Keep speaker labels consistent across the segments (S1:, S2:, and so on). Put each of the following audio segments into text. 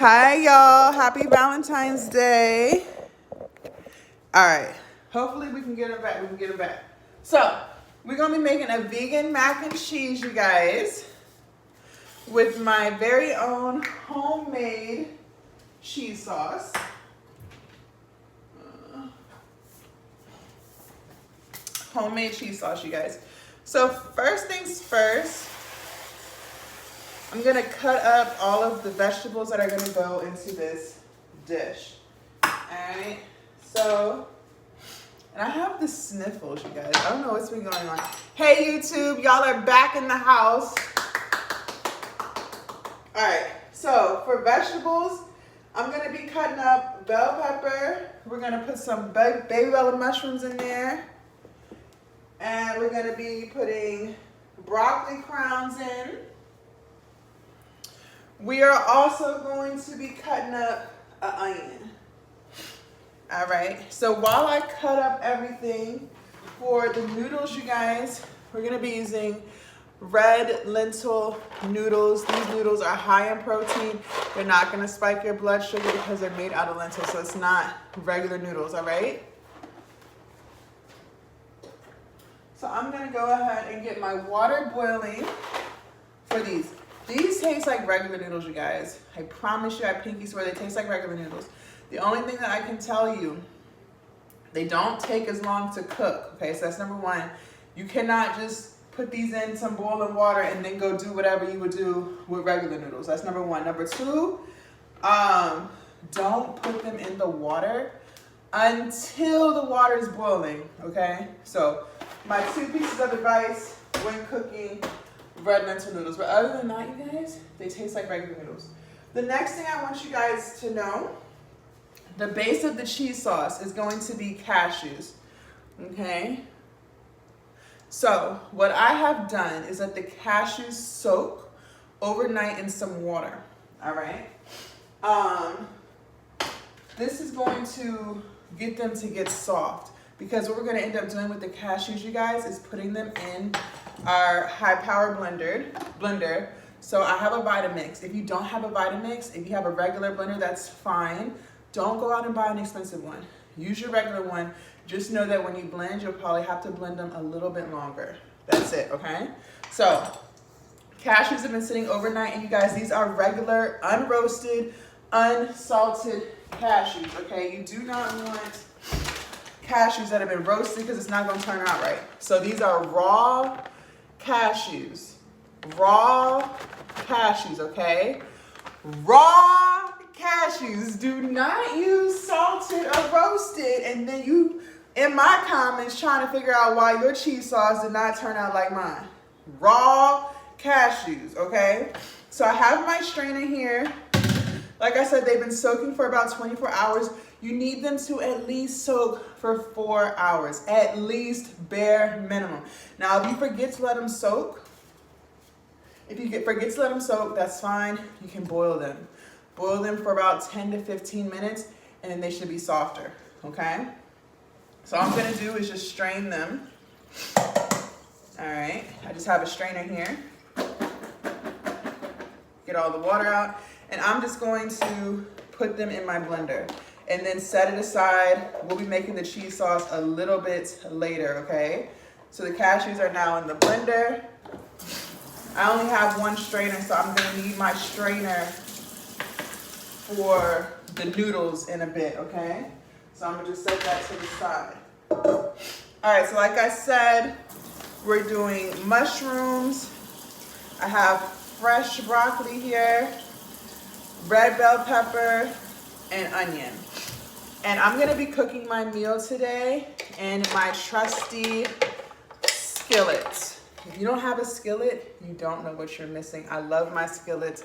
S1: Hi, y'all. Happy Valentine's Day. All right. Hopefully we can get it back. So, we're going to be making a vegan mac and cheese, you guys, with my very own homemade cheese sauce. Homemade cheese sauce, you guys. So, first things first, I'm going to cut up all of the vegetables that are going to go into this dish. Alright, so, and I have the sniffles, you guys. I don't know what's been going on. Hey, YouTube, y'all are back in the house. Alright, so for vegetables, I'm going to be cutting up bell pepper. We're going to put some baby bella mushrooms in there. And we're going to be putting broccoli crowns in. We are also going to be cutting up an onion. All right, so while I cut up everything for the noodles, you guys, we're gonna be using red lentil noodles. These noodles are high in protein. They're not gonna spike your blood sugar because they're made out of lentils, so it's not regular noodles, all right? So I'm gonna go ahead and get my water boiling for these. These taste like regular noodles, you guys. I promise you, I pinky swear they taste like regular noodles. The only thing that I can tell you, they don't take as long to cook, okay? So that's number one. You cannot just put these in some boiling water and then go do whatever you would do with regular noodles. That's number one. Number two, don't put them in the water until the water is boiling, okay? So my two pieces of advice when cooking red lentil noodles. But other than that, you guys, they taste like regular noodles. The next thing I want you guys to know, the base of the cheese sauce is going to be cashews, okay? So what I have done is let the cashews soak overnight in some water, all right? This is going to get them to get soft, because what we're gonna end up doing with the cashews, you guys, is putting them in our high power blender. So I have a Vitamix. If you don't have a Vitamix, if you have a regular blender, that's fine. Don't go out and buy an expensive one. Use your regular one. Just know that when you blend, you'll probably have to blend them a little bit longer. That's it, okay? So cashews have been sitting overnight, and you guys, these are regular, unroasted, unsalted cashews, okay? You do not want cashews that have been roasted because it's not going to turn out right. So these are raw cashews. Raw cashews, okay? Raw cashews. Do not use salted or roasted, and then you in my comments trying to figure out why your cheese sauce did not turn out like mine. Raw cashews, okay? So I have my strainer here. Like I said, they've been soaking for about 24 hours. You need them to at least soak for 4 hours, at least bare minimum. Now, if you forget to let them soak, that's fine. You can boil them. Boil them for about 10 to 15 minutes, and then they should be softer, okay? So all I'm gonna do is just strain them. All right, I just have a strainer here. Get all the water out, and I'm just going to put them in my blender and then set it aside. We'll be making the cheese sauce a little bit later, okay? So the cashews are now in the blender. I only have one strainer, so I'm gonna need my strainer for the noodles in a bit, okay? So I'm gonna just set that to the side. All right, so like I said, we're doing mushrooms. I have fresh broccoli here, red bell pepper, and onion. And I'm gonna be cooking my meal today in my trusty skillet. If you don't have a skillet, you don't know what you're missing. I love my skillet.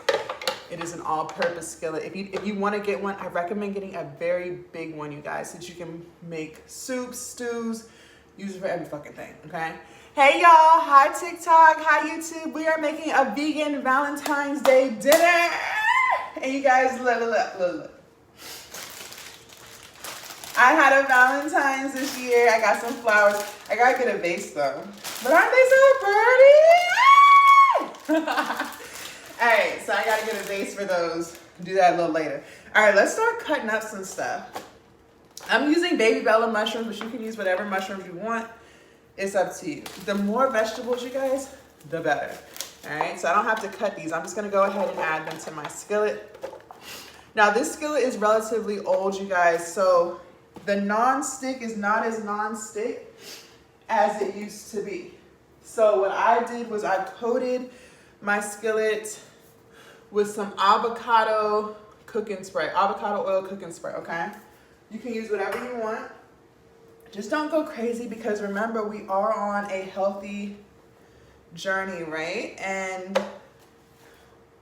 S1: It is an all-purpose skillet. If you want to get one, I recommend getting a very big one, you guys, so that you can make soups, stews, use it for every fucking thing, okay? Hey, y'all. Hi, TikTok. Hi, YouTube. We are making a vegan Valentine's Day dinner. And you guys, look. I had a Valentine's this year. I got some flowers. I gotta get a vase though. But aren't they so pretty? Alright, so I gotta get a vase for those. Do that a little later. All right, let's start cutting up some stuff. I'm using baby bella mushrooms, but you can use whatever mushrooms you want. It's up to you. The more vegetables, you guys, the better. All right, so I don't have to cut these. I'm just gonna go ahead and add them to my skillet. Now this skillet is relatively old, you guys, so the non-stick is not as non-stick as it used to be. So what I did was I coated my skillet with some avocado cooking spray, avocado oil cooking spray, okay? You can use whatever you want. Just don't go crazy, because remember, we are on a healthy journey, right? And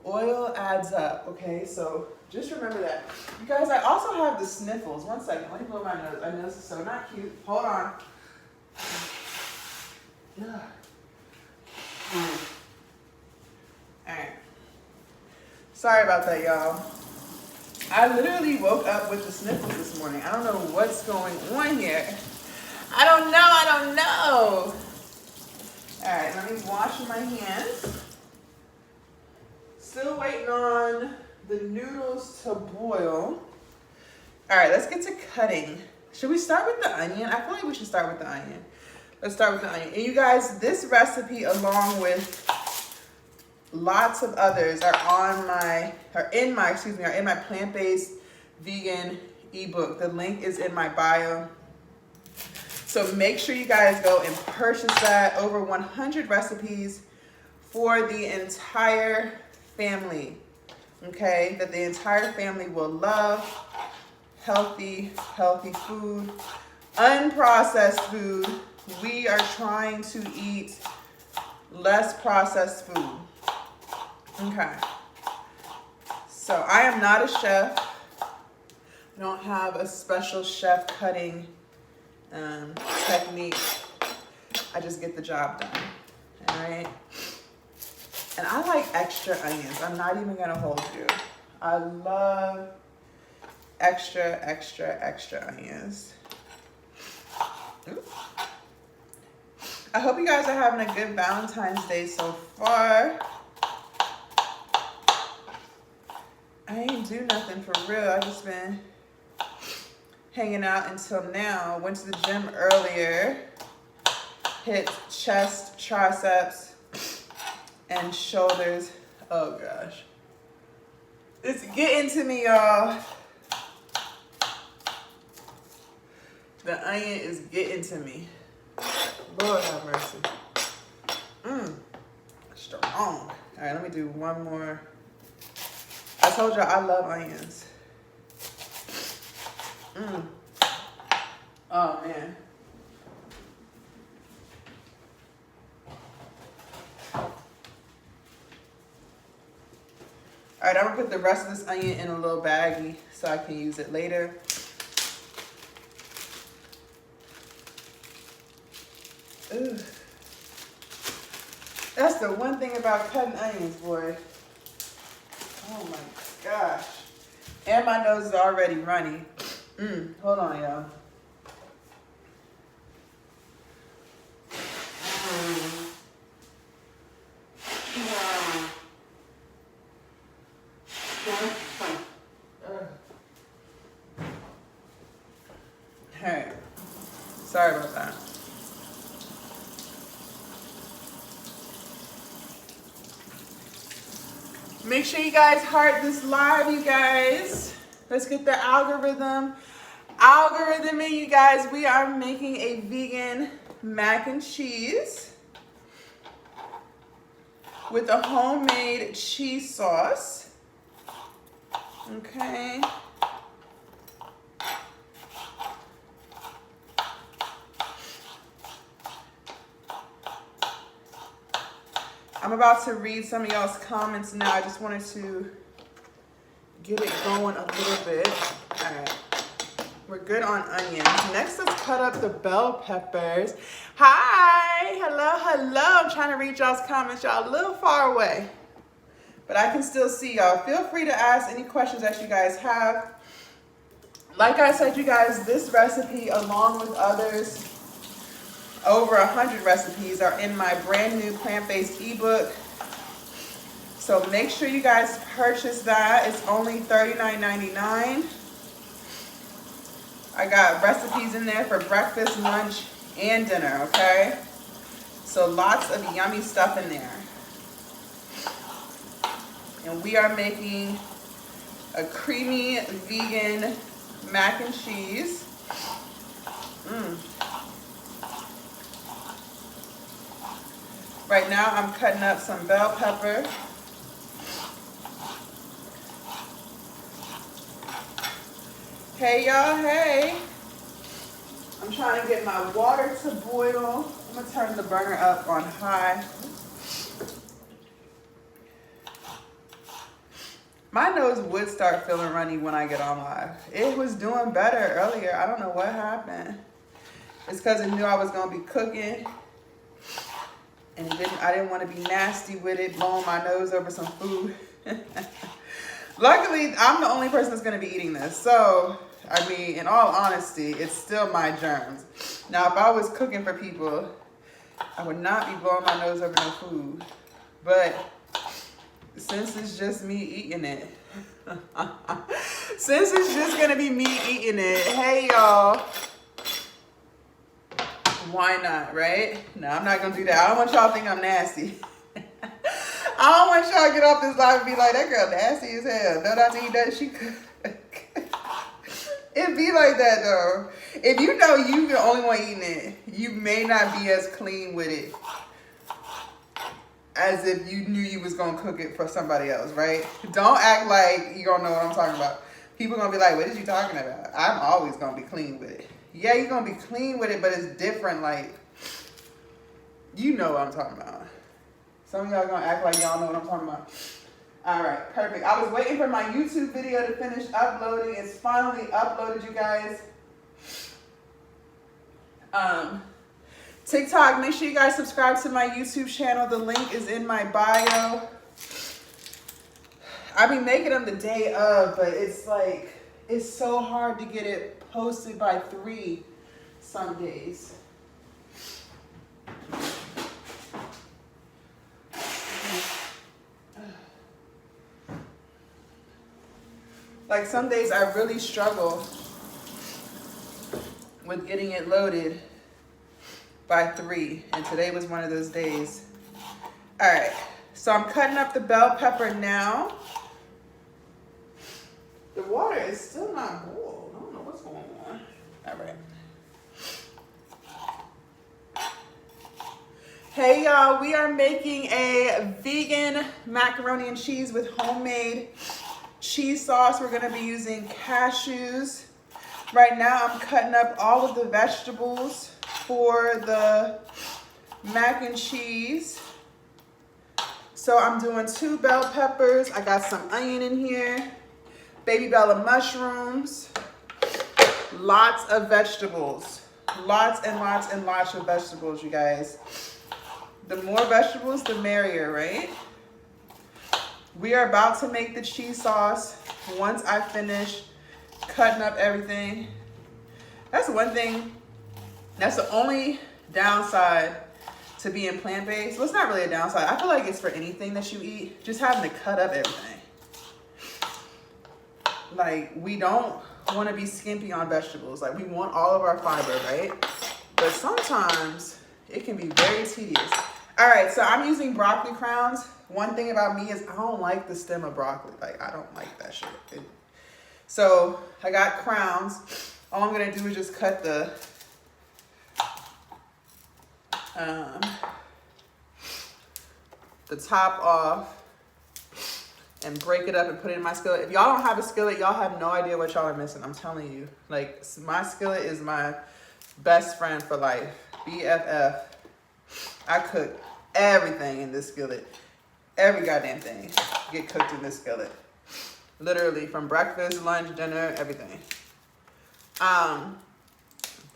S1: oil adds up, okay? So just remember that. You guys, I also have the sniffles. One second, let me blow my nose. I know this is so not cute. Hold on. Yeah. All right. Sorry about that, y'all. I literally woke up with the sniffles this morning. I don't know what's going on here. I don't know. All right, let me wash my hands. Still waiting on the noodles to boil. All right, let's get to cutting. Should we start with the onion? I feel like we should start with the onion. Let's start with the onion. And you guys, this recipe, along with lots of others, are in my plant-based vegan ebook. The link is in my bio. So make sure you guys go and purchase that. Over 100 recipes for the entire family, okay? That the entire family will love. Healthy food, unprocessed food. We are trying to eat less processed food, okay? So I am not a chef. I don't have a special chef cutting technique. I just get the job done, all right? And I like extra onions. I'm not even gonna hold you. I love extra onions. Oops. I hope you guys are having a good Valentine's Day so far. I ain't do nothing for real. I just been hanging out until now. Went to the gym earlier. Hit chest, triceps, and shoulders. Oh gosh. It's getting to me, y'all. The onion is getting to me. Lord have mercy. Strong. All right, let me do one more. I told y'all I love onions. Oh man. All right, I'm gonna put the rest of this onion in a little baggie so I can use it later. Ooh. That's the one thing about cutting onions, boy. Oh my gosh. And my nose is already runny. Hold on, y'all. Alright. Sorry about that. Make sure you guys heart this live, you guys. Let's get the algorithm in, you guys. We are making a vegan mac and cheese with a homemade cheese sauce. Okay. I'm about to read some of y'all's comments now. I just wanted to get it going a little bit. All right. We're good on onions. Next, let's cut up the bell peppers. Hi. Hello. I'm trying to read y'all's comments. Y'all a little far away, but I can still see y'all. Feel free to ask any questions that you guys have. Like I said, you guys, this recipe, along with others, over 100 recipes, are in my brand new plant-based ebook. So make sure you guys purchase that. It's only $39.99. I got recipes in there for breakfast, lunch, and dinner, okay? So lots of yummy stuff in there. And we are making a creamy vegan mac and cheese. Right now I'm cutting up some bell pepper. Hey y'all, hey. I'm trying to get my water to boil. I'm gonna turn the burner up on high. My nose would start feeling runny when I get on live. It was doing better earlier. I don't know what happened. It's because it knew I was gonna be cooking. And I didn't want to be nasty with it, blowing my nose over some food. Luckily, I'm the only person that's going to be eating this. So, I mean, in all honesty, it's still my germs. Now, if I was cooking for people, I would not be blowing my nose over no food. But since it's just me eating it, since it's just going to be me eating it, hey, y'all. Why not, right? No, I'm not going to do that. I don't want y'all to think I'm nasty. I don't want y'all to get off this live and be like, that girl nasty as hell. No, not to eat that. She could. It be like that, though. If you know you the only one eating it, you may not be as clean with it as if you knew you was going to cook it for somebody else, right? Don't act like you don't know what I'm talking about. People going to be like, what is you talking about? I'm always going to be clean with it. Yeah, you're going to be clean with it, but it's different. Like, you know what I'm talking about. Some of y'all going to act like y'all know what I'm talking about. All right, perfect. I was waiting for my YouTube video to finish uploading. It's finally uploaded, you guys. TikTok, make sure you guys subscribe to my YouTube channel. The link is in my bio. I be making them the day of, but it's like, it's so hard to get it posted by 3 some days. Like some days I really struggle with getting it loaded by 3, and today was one of those days. All right, so I'm cutting up the bell pepper now. The water is still not boiled. I don't know what's going on. All right. Hey y'all, we are making a vegan macaroni and cheese with homemade cheese sauce. We're gonna be using cashews. Right now I'm cutting up all of the vegetables for the mac and cheese. So I'm doing 2 bell peppers. I got some onion in here. Baby Bella mushrooms, lots of vegetables, lots and lots and lots of vegetables, you guys. The more vegetables, the merrier, right? We are about to make the cheese sauce once I finish cutting up everything. That's one thing, that's the only downside to being plant-based. Well, it's not really a downside. I feel like it's for anything that you eat, just having to cut up everything. Like, we don't want to be skimpy on vegetables. Like, we want all of our fiber, right? But sometimes it can be very tedious. All right, so I'm using broccoli crowns. One thing about me is I don't like the stem of broccoli. Like, I don't like that shit. So I got crowns. All I'm going to do is just cut the top off and break it up and put it in my skillet. If y'all don't have a skillet, y'all have no idea what y'all are missing. I'm telling you. Like, my skillet is my best friend for life. BFF. I cook everything in this skillet. Every goddamn thing get cooked in this skillet. Literally from breakfast, lunch, dinner, everything.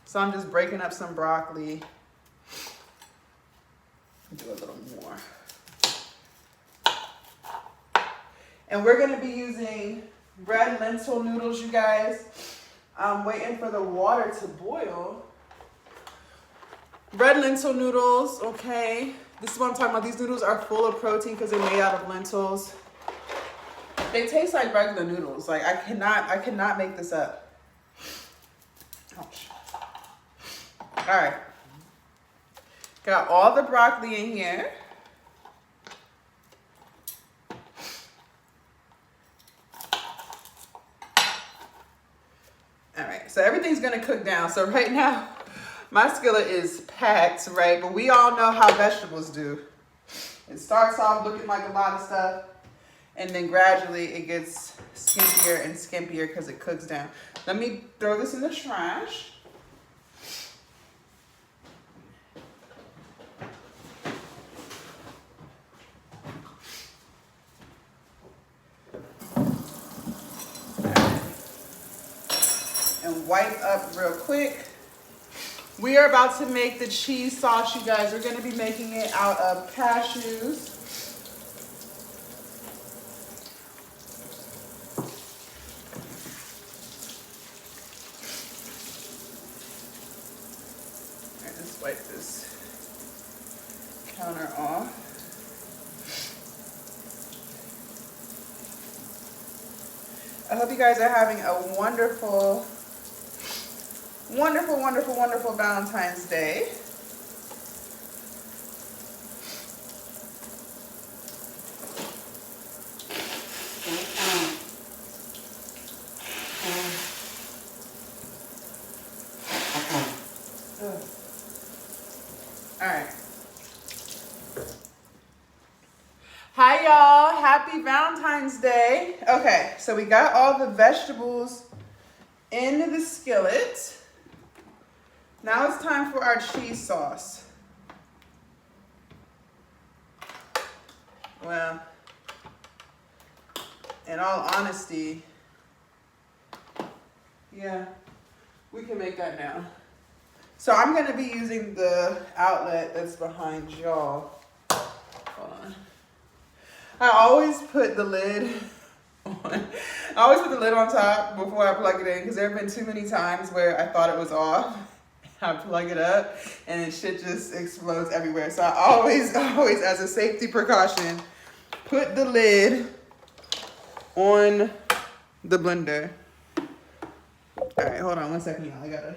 S1: So I'm just breaking up some broccoli. Do a little more. And we're going to be using red lentil noodles, you guys. I'm waiting for the water to boil. Red lentil noodles, okay. This is what I'm talking about. These noodles are full of protein because they're made out of lentils. They taste like regular noodles. Like I cannot make this up. Ouch. All right. Got all the broccoli in here. All right, so everything's gonna cook down. So right now, my skillet is packed, right? But we all know how vegetables do. It starts off looking like a lot of stuff, and then gradually it gets skimpier and skimpier because it cooks down. Let me throw this in the trash. And wipe up real quick. We are about to make the cheese sauce, you guys. We're gonna be making it out of cashews. All right, let's wipe this counter off. I hope you guys are having a wonderful, wonderful, wonderful, wonderful Valentine's Day. All right. Hi y'all, happy Valentine's Day. Okay, so we got all the vegetables in the skillet. Now it's time for our cheese sauce. Well, in all honesty, yeah, we can make that now. So I'm gonna be using the outlet that's behind y'all. Hold on. I always put the lid on. I always put the lid on top before I plug it in because there have been too many times where I thought it was off. I plug it up and then shit just explodes everywhere. So I always, as a safety precaution, put the lid on the blender. All right, hold on one second, y'all. I gotta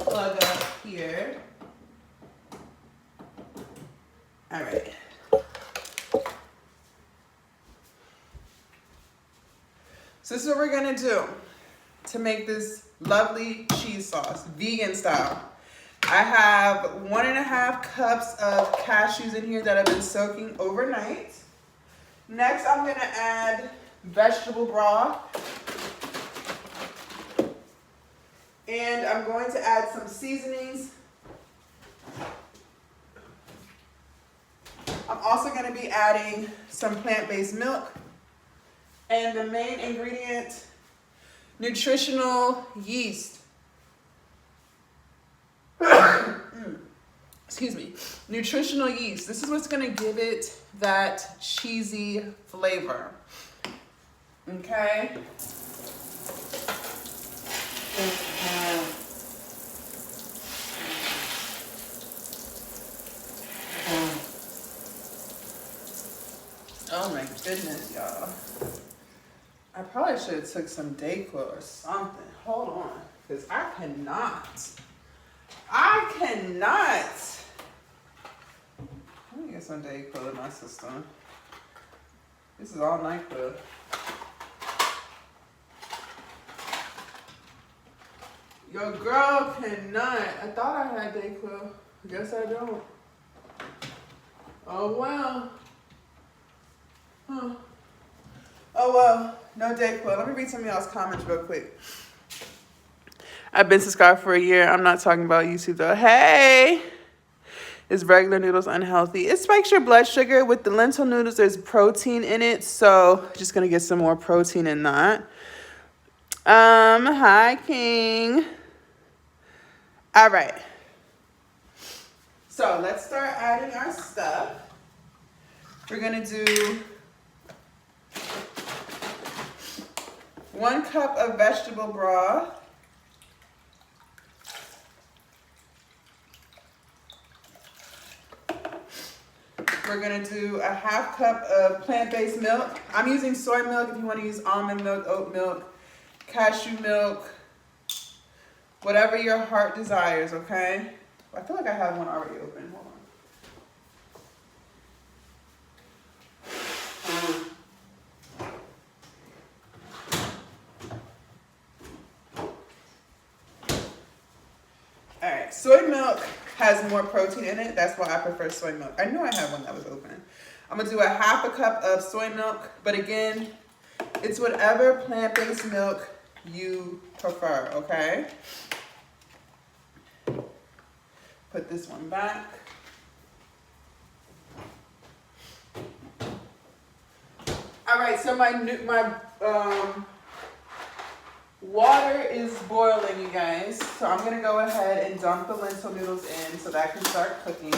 S1: plug up here. All right. So this is what we're gonna do to make this lovely cheese sauce, vegan style. I have 1.5 cups of cashews in here that have been soaking overnight. Next, I'm gonna add vegetable broth. And I'm going to add some seasonings. I'm also gonna be adding some plant-based milk. And the main ingredient, nutritional yeast. Excuse me, nutritional yeast. This is what's gonna give it that cheesy flavor. Okay. Oh my goodness, y'all. I probably should have took some Dayquil or something. Hold on, because I cannot. Let me get some Dayquil in my system. This is all NyQuil. Your girl cannot. I thought I had Dayquil. Guess I don't. Oh well. Huh. Oh well, no Dayquil. Let me read some of y'all's comments real quick. I've been subscribed for a year. I'm not talking about YouTube though. Hey! Is regular noodles unhealthy? It spikes your blood sugar. With the lentil noodles, there's protein in it. So just gonna get some more protein in that. Hi King. All right. So let's start adding our stuff. We're gonna do 1 cup of vegetable broth. we're gonna do a half cup of plant-based milk. I'm using soy milk. If you want to use almond milk, oat milk, cashew milk, whatever your heart desires, okay? I feel like I have one already open. Hold on. All right, soy milk has more protein in it. That's why I prefer soy milk. I know I have one that was open. I'm gonna do a half a cup of soy milk, but again, it's whatever plant-based milk you prefer, okay? Put this one back. All right, so my water is boiling, you guys. So I'm gonna go ahead and dump the lentil noodles in so that can start cooking.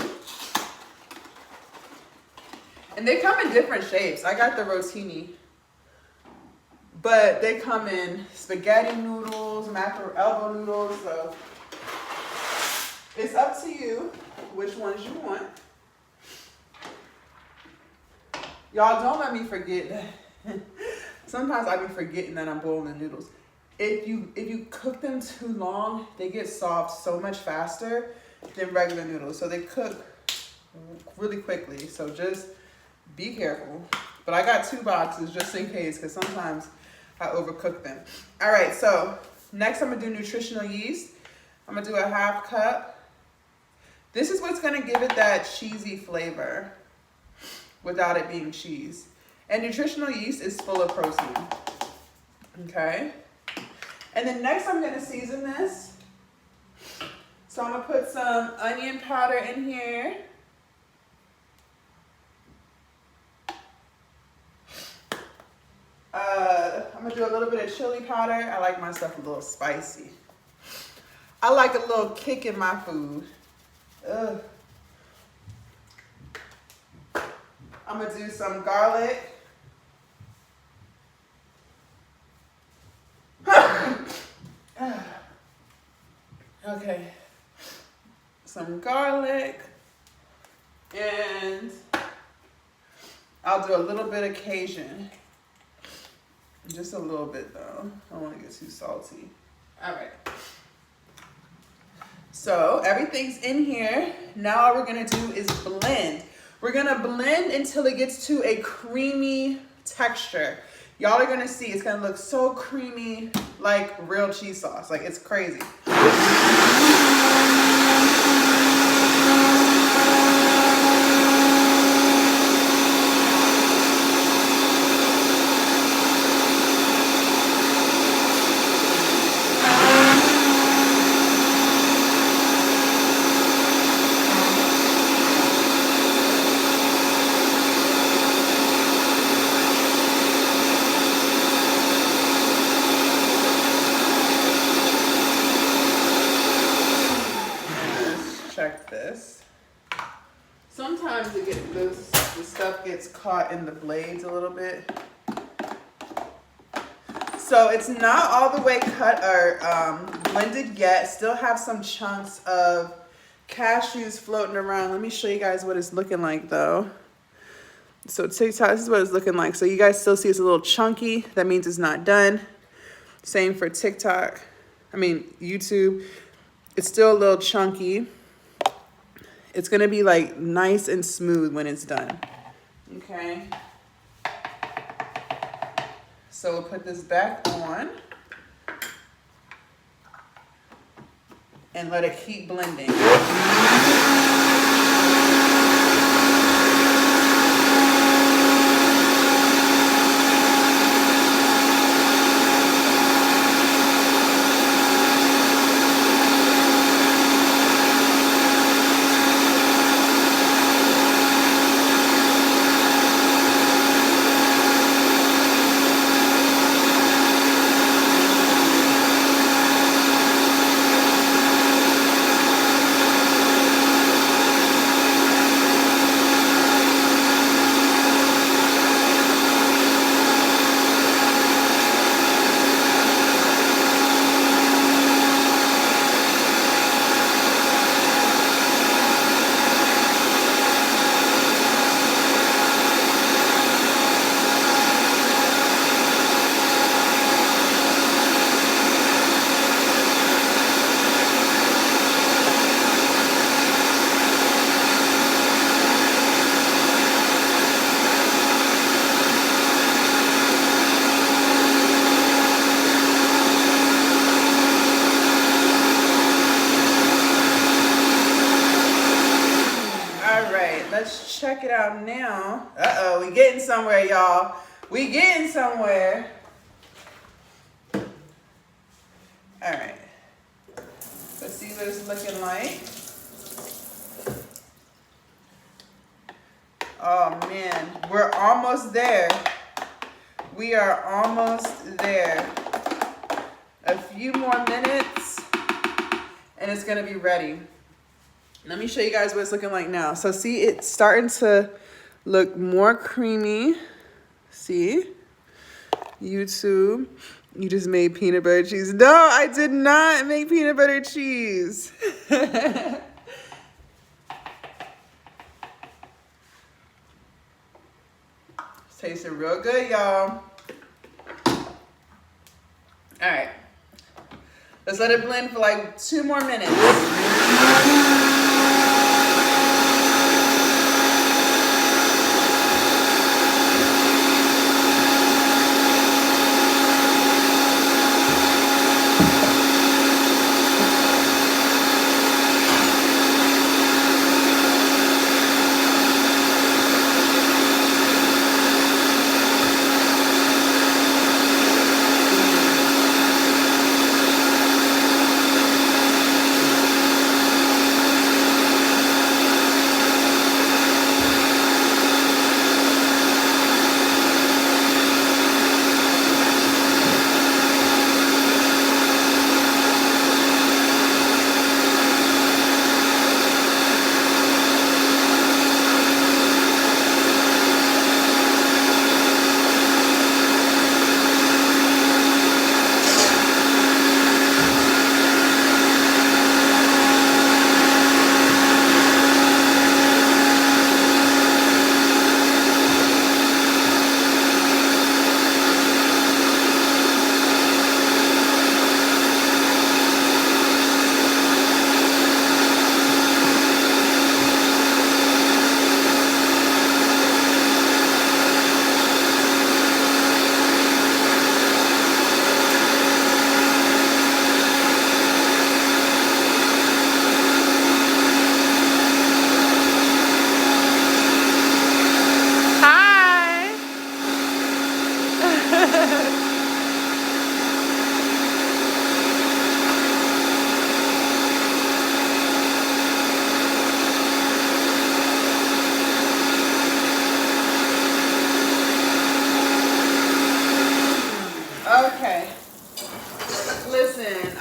S1: And they come in different shapes. I got the rotini, but they come in spaghetti noodles, elbow noodles, so it's up to you which ones you want. Y'all, don't let me forget that. Sometimes I be forgetting that I'm boiling the noodles. If you cook them too long, they get soft so much faster than regular noodles. So they cook really quickly. So just be careful. But I got 2 boxes just in case, because sometimes I overcook them. All right, so next I'm gonna do nutritional yeast. I'm gonna do a half cup. This is what's gonna give it that cheesy flavor without it being cheese. And nutritional yeast is full of protein, okay? And then next I'm gonna season this. So I'm gonna put some onion powder in here. I'm gonna do a little bit of chili powder. I like my stuff a little spicy. I like a little kick in my food. Ugh. I'm gonna do some garlic. Okay. Some garlic. And I'll do a little bit of Cajun. Just a little bit though. I don't want to get too salty. All right. So everything's in here. Now all we're gonna do is blend. We're gonna blend until it gets to a creamy texture. Y'all are gonna see it's gonna look so creamy, like real cheese sauce. Like, it's crazy. This. Sometimes the stuff gets caught in the blades a little bit. So it's not all the way cut or blended yet. Still have some chunks of cashews floating around. Let me show you guys what it's looking like though. So TikTok, this is what it's looking like. So you guys still see it's a little chunky. That means it's not done. Same for TikTok. I mean, YouTube. It's still a little chunky. It's gonna be like nice and smooth when it's done, okay? So we'll put this back on and let it keep blending. about now. Uh-oh, we getting somewhere, y'all. We getting somewhere. All right. Let's see what it's looking like. Oh man, we're almost there. We are almost there. A few more minutes and it's gonna be ready. Let me show you guys what it's looking like now. So see, it's starting to look more creamy. See? YouTube, you just made peanut butter cheese. No, I did not make peanut butter cheese. Tasting real good, y'all. All right. Let's let it blend for like 2 more minutes.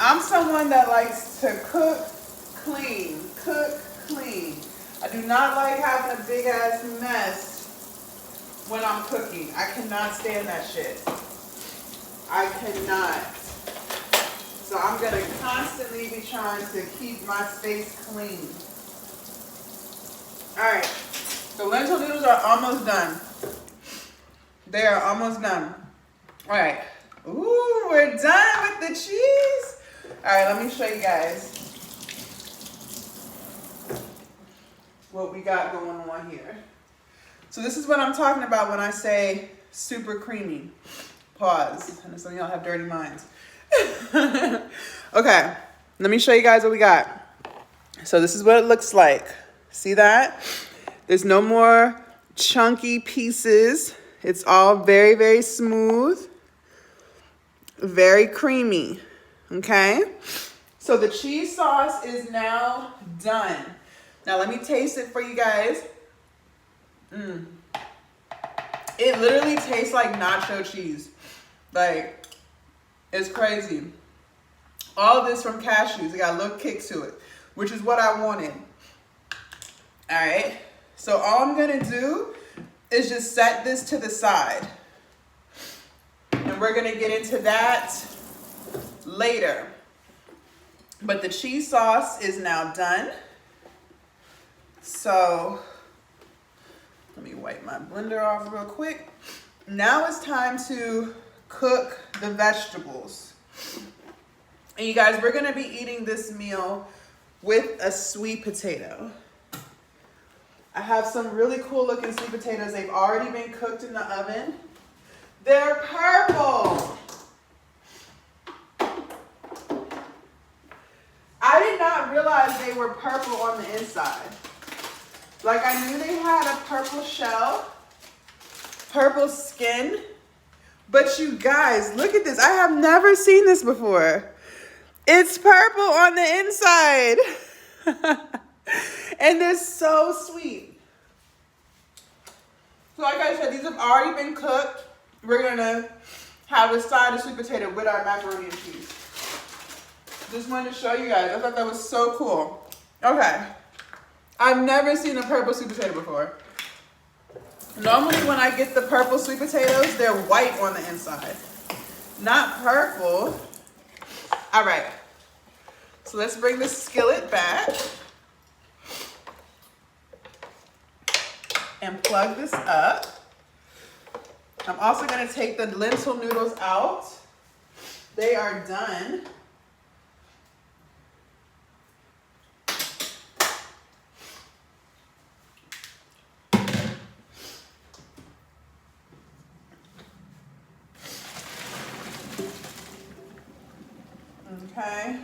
S1: I'm someone that likes to cook clean. I do not like having a big ass mess when I'm cooking. I cannot stand that shit. I cannot. So I'm gonna constantly be trying to keep my space clean. All right, the lentil noodles are almost done. They are almost done. All right. Ooh, we're done with the cheese. All right, let me show you guys what we got going on here. So this is what I'm talking about when I say super creamy. Pause. I know some of y'all have dirty minds. Okay, let me show you guys what we got. So this is what it looks like. See that? There's no more chunky pieces. It's all very, very smooth. Very creamy, okay? So the cheese sauce is now done. Now let me taste it for you guys. It literally tastes like nacho cheese. Like, it's crazy. All of this from cashews. It got a little kick to it, which is what I wanted. All right, so all I'm gonna do is just set this to the side. And we're gonna get into that later. But the cheese sauce is now done. So let me wipe my blender off real quick. Now it's time to cook the vegetables. And you guys, we're gonna be eating this meal with a sweet potato. I have some really cool looking sweet potatoes. They've already been cooked in the oven. They're purple. I did not realize they were purple on the inside. Like I knew they had a purple shell, purple skin, but you guys, look at this. I have never seen this before. It's purple on the inside. And they're so sweet. So like I said, these have already been cooked. We're gonna have a side of sweet potato with our macaroni and cheese. Just wanted to show you guys. I thought that was so cool. Okay. I've never seen a purple sweet potato before. Normally when I get the purple sweet potatoes, they're white on the inside. Not purple. All right. So let's bring the skillet back. And plug this up. I'm also going to take the lentil noodles out. They are done. Okay.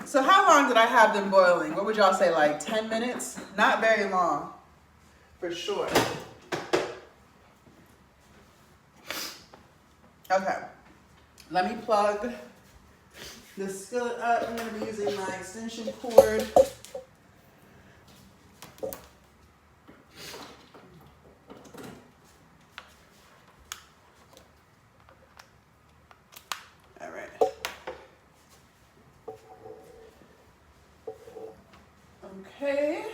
S1: So how long did I have them boiling? What would y'all say, like 10 minutes? Not very long, for sure. Okay, let me plug the skillet up. I'm gonna be using my extension cord. Okay.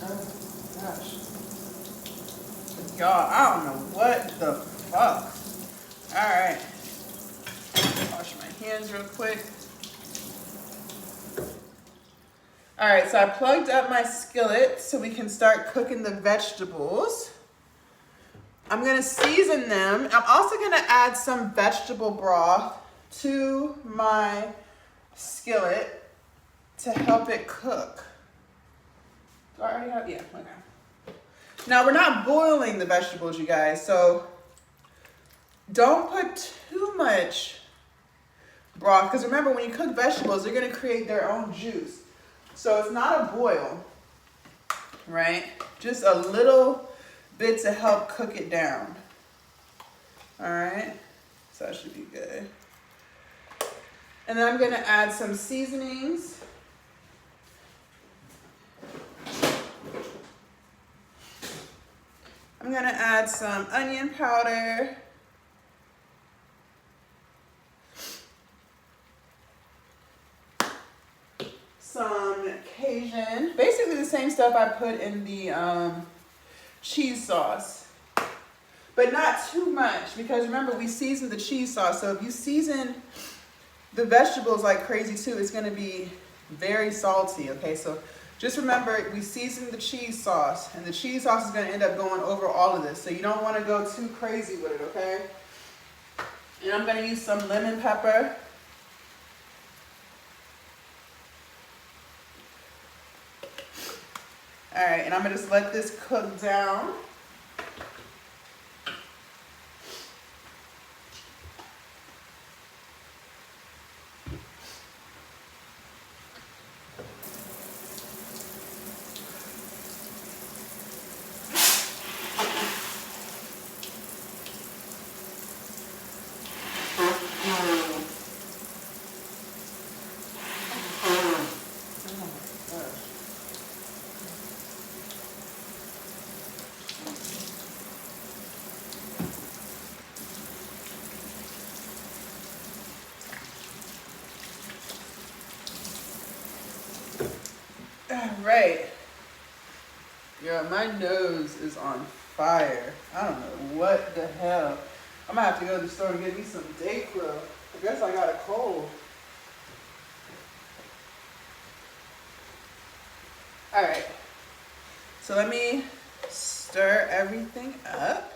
S1: Oh gosh. Y'all, I don't know what the fuck. All right. Wash my hands real quick. All right, so I plugged up my skillet so we can start cooking the vegetables. I'm gonna season them. I'm also gonna add some vegetable broth to my skillet to help it cook. Do I already have, yeah, okay. Now we're not boiling the vegetables, you guys, so don't put too much broth, because remember when you cook vegetables, they're gonna create their own juice. So it's not a boil, right? Just a little bit to help cook it down. All right, so that should be good. And then I'm gonna add some seasonings. I'm gonna add some onion powder. Some Cajun, basically the same stuff I put in the cheese sauce, but not too much, because remember we seasoned the cheese sauce. So if you season the vegetables like crazy too, it's going to be very salty. Okay, so just remember we seasoned the cheese sauce, and the cheese sauce is going to end up going over all of this, so you don't want to go too crazy with it. Okay, and I'm going to use some lemon pepper. All right, and I'm gonna just let this cook down. Right. Yeah, my nose is on fire. I don't know what the hell. I'm gonna have to go to the store and get me some Dayquil. I guess I got a cold. All right. So let me stir everything up.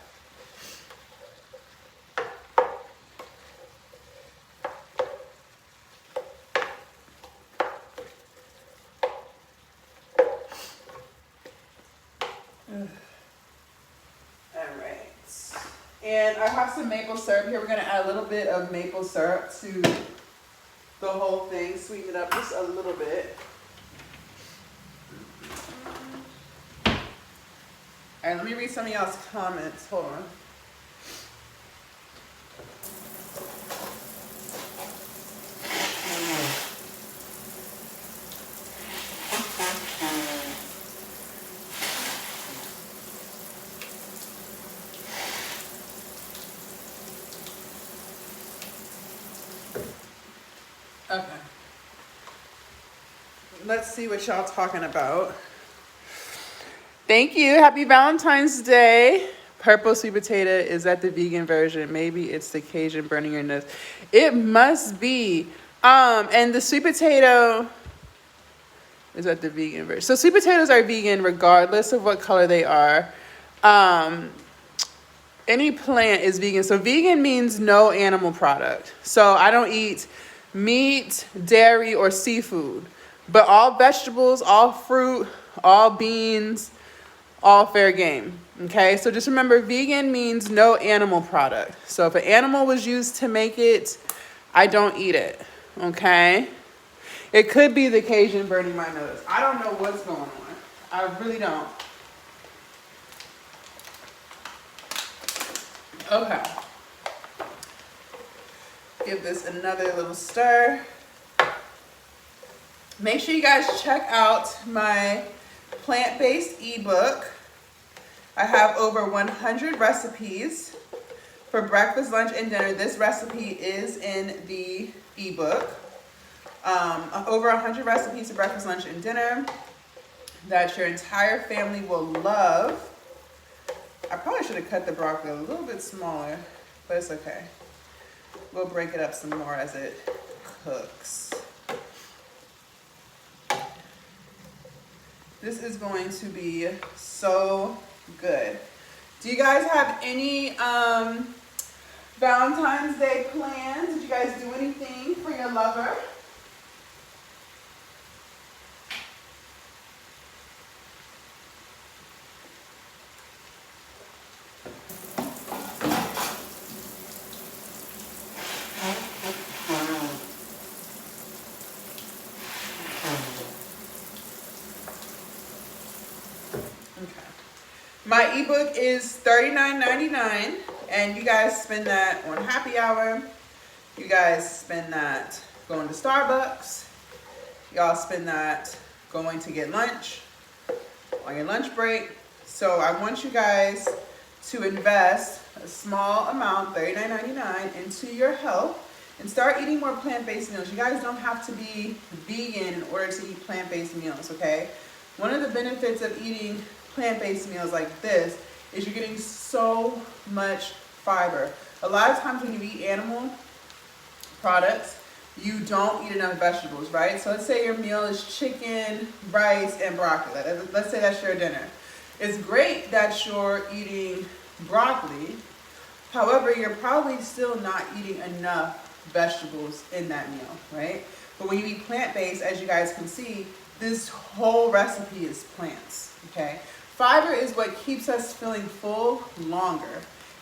S1: And I have some maple syrup here. We're gonna add a little bit of maple syrup to the whole thing, sweeten it up just a little bit. All right, let me read some of y'all's comments. Hold on. Okay. Let's see what y'all talking about. Thank you. Happy Valentine's Day. Purple sweet potato, is that the vegan version? Maybe it's the Cajun burning your nose. It must be. And the sweet potato is that the vegan version. So sweet potatoes are vegan regardless of what color they are. Any plant is vegan. So vegan means no animal product. So I don't eat meat, dairy, or seafood. But all vegetables, all fruit, all beans, all fair game. Okay, so just remember, vegan means no animal product. So if an animal was used to make it, I don't eat it. Okay? It could be the Cajun burning my nose. I don't know what's going on. I really don't. Okay. Give this another little stir. Make sure you guys check out my plant-based ebook. I have over 100 recipes for breakfast, lunch, and dinner. This recipe is in the ebook. Over 100 recipes for breakfast, lunch, and dinner that your entire family will love. I probably should have cut the broccoli a little bit smaller, but it's okay. We'll break it up some more as it cooks. This is going to be so good. Do you guys have any Valentine's Day plans? Did you guys do anything for your lover? My ebook is $39.99, and you guys spend that on happy hour. You guys spend that going to Starbucks. Y'all spend that going to get lunch on your lunch break. So I want you guys to invest a small amount, $39.99, into your health and start eating more plant-based meals. You guys don't have to be vegan in order to eat plant-based meals, okay? One of the benefits of eating plant-based meals like this is you're getting so much fiber. A lot of times when you eat animal products, you don't eat enough vegetables, right? So let's say your meal is chicken, rice, and broccoli. Let's say that's your dinner. It's great that you're eating broccoli. However, you're probably still not eating enough vegetables in that meal, right? But when you eat plant-based, as you guys can see, this whole recipe is plants, okay? Fiber is what keeps us feeling full longer.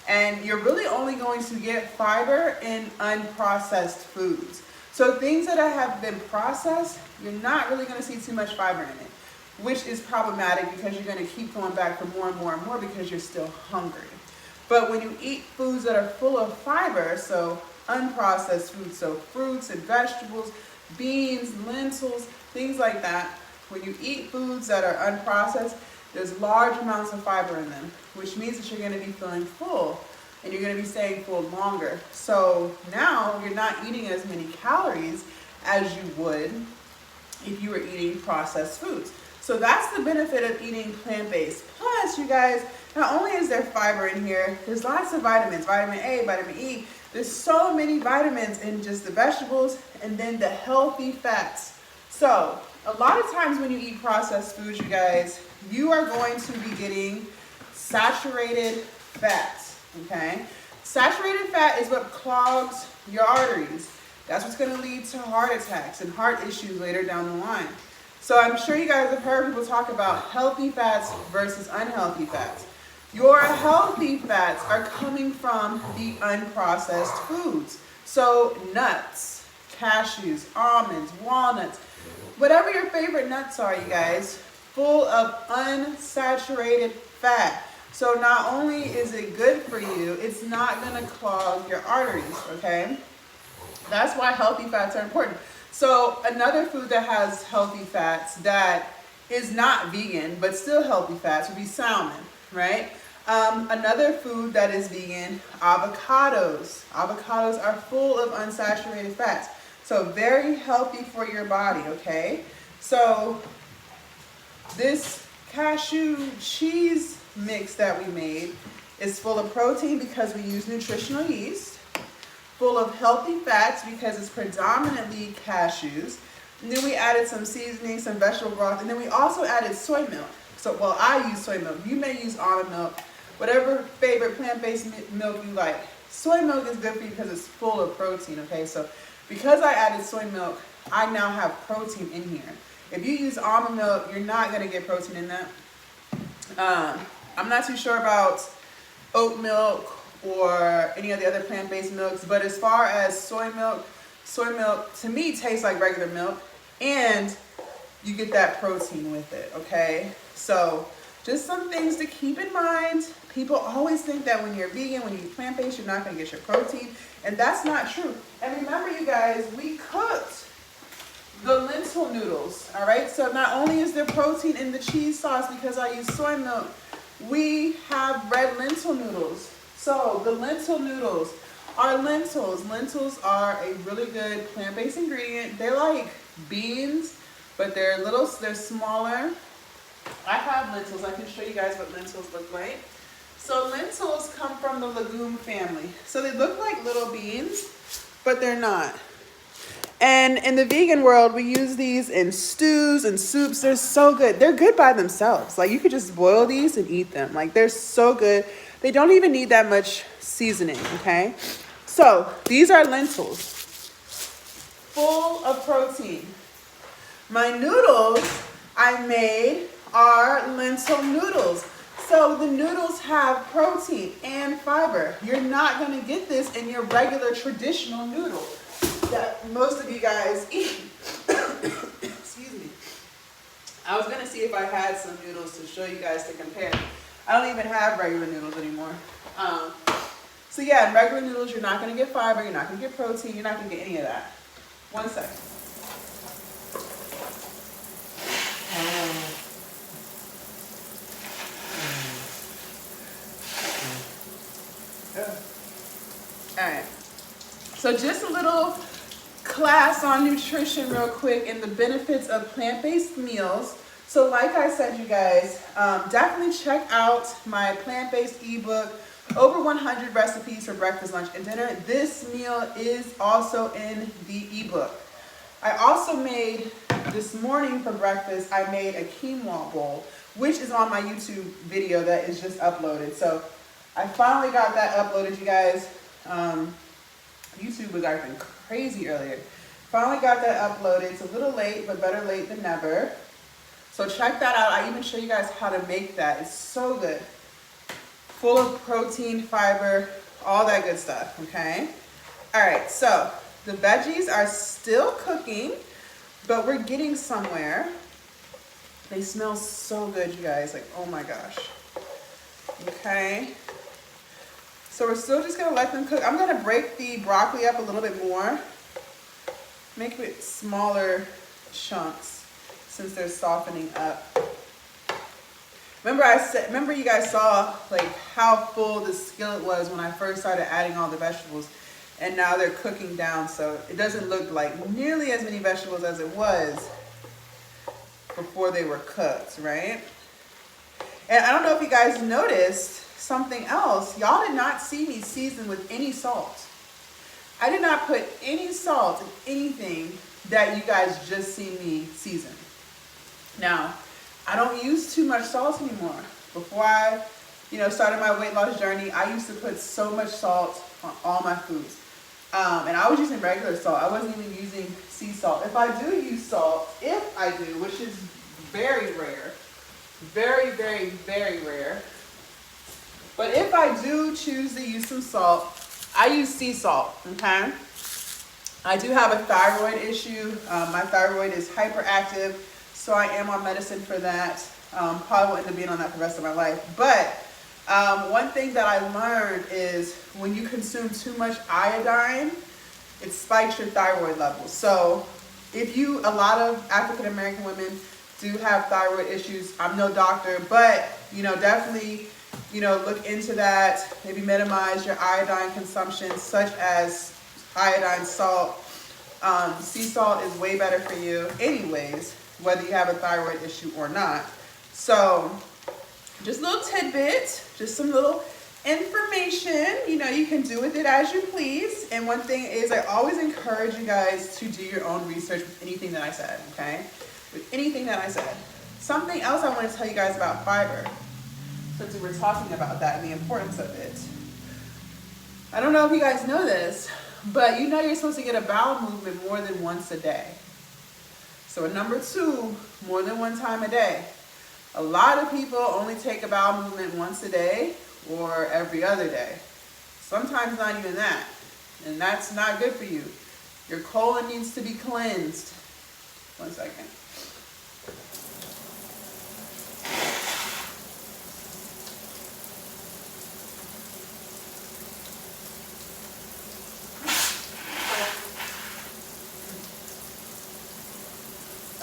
S1: And you're really only going to get fiber in unprocessed foods. So things that have been processed, you're not really going to see too much fiber in it, which is problematic because you're going to keep going back for more and more and more because you're still hungry. But when you eat foods that are full of fiber, so unprocessed foods, so fruits and vegetables, beans, lentils, things like that, when you eat foods that are unprocessed, there's large amounts of fiber in them, which means that you're going to be feeling full and you're going to be staying full longer. So now you're not eating as many calories as you would if you were eating processed foods. So that's the benefit of eating plant-based. Plus, you guys, not only is there fiber in here, there's lots of vitamins, vitamin A, vitamin E. There's so many vitamins in just the vegetables and then the healthy fats. So a lot of times when you eat processed foods, you guys, you are going to be getting saturated fat, okay? Saturated fat is what clogs your arteries. That's what's gonna lead to heart attacks and heart issues later down the line. So I'm sure you guys have heard people talk about healthy fats versus unhealthy fats. Your healthy fats are coming from the unprocessed foods. So nuts, cashews, almonds, walnuts, whatever your favorite nuts are, you guys, full of unsaturated fat. So not only is it good for you, it's not gonna clog your arteries, okay? That's why healthy fats are important. So another food that has healthy fats that is not vegan, but still healthy fats would be salmon, right? Another food that is vegan, avocados. Avocados are full of unsaturated fats. So very healthy for your body, okay? So this cashew cheese mix that we made is full of protein because we use nutritional yeast, full of healthy fats because it's predominantly cashews. And then we added some seasoning, some vegetable broth, and then we also added soy milk. So, well, I use soy milk. You may use almond milk, whatever favorite plant-based milk you like. Soy milk is good for you because it's full of protein, okay? So because I added soy milk, I now have protein in here. If you use almond milk, you're not gonna get protein in that. I'm not too sure about oat milk or any of the other plant-based milks, but as far as soy milk to me tastes like regular milk, and you get that protein with it, okay? So just some things to keep in mind. People always think that when you're vegan, when you eat plant-based, you're not gonna get your protein, and that's not true. And remember, you guys, we cooked the lentil noodles, all right? So not only is there protein in the cheese sauce because I use soy milk, we have red lentil noodles. So the lentil noodles are lentils. Lentils are a really good plant-based ingredient. They're like beans, but they're smaller. I have lentils. I can show you guys what lentils look like. So lentils come from the legume family. So they look like little beans, but they're not. And in the vegan world, we use these in stews and soups. They're so good. They're good by themselves. Like, you could just boil these and eat them. Like, they're so good. They don't even need that much seasoning, okay? So these are lentils, full of protein. My noodles I made are lentil noodles. So the noodles have protein and fiber. You're not gonna get this in your regular traditional noodle that most of you guys eat. Excuse me. I was gonna see if I had some noodles to show you guys to compare. I don't even have regular noodles anymore. So yeah, in regular noodles, you're not gonna get fiber, you're not gonna get protein, you're not gonna get any of that. 1 second. All right, so just a little class on nutrition real quick and the benefits of plant-based meals. So like I said, you guys, definitely check out my plant-based ebook, over 100 recipes for breakfast, lunch, and dinner. This meal is also in the ebook. I also made, this morning for breakfast, I made a quinoa bowl, which is on my YouTube video that is just uploaded. So I finally got that uploaded, you guys. YouTube was acting crazy earlier. Finally got that uploaded. It's a little late, but better late than never. So check that out. I even show you guys how to make that. It's so good. Full of protein, fiber, all that good stuff, okay? All right, so the veggies are still cooking, but we're getting somewhere. They smell so good, you guys. Like, oh my gosh. Okay. So we're still just gonna let them cook. I'm gonna break the broccoli up a little bit more. Make it smaller chunks since they're softening up. Remember you guys saw like how full the skillet was when I first started adding all the vegetables, and now they're cooking down, so it doesn't look like nearly as many vegetables as it was before they were cooked, right? And I don't know if you guys noticed something else. Y'all did not see me season with any salt. I did not put any salt in anything that you guys just see me season. Now, I don't use too much salt anymore. Before I, started my weight loss journey, I used to put so much salt on all my foods. And I was using regular salt. I wasn't even using sea salt. If I do use salt, which is very rare, very, very, very rare. But if I do choose to use some salt, I use sea salt, okay? I do have a thyroid issue. My thyroid is hyperactive, so I am on medicine for that. Probably will end up being on that for the rest of my life. But one thing that I learned is when you consume too much iodine, it spikes your thyroid levels. So a lot of African American women do have thyroid issues. I'm no doctor, but definitely look into that. Maybe minimize your iodine consumption, such as iodine salt. Sea salt is way better for you anyways, whether you have a thyroid issue or not. So just a little tidbit, just some little information, you can do with it as you please. And one thing is, I always encourage you guys to do your own research with anything that I said, okay? With anything that I said. Something else I want to tell you guys about fiber, since we were talking about that and the importance of it. I don't know if you guys know this, but you're supposed to get a bowel movement more than once a day. So number 2, more than one time a day. A lot of people only take a bowel movement once a day or every other day. Sometimes not even that. And that's not good for you. Your colon needs to be cleansed. One second.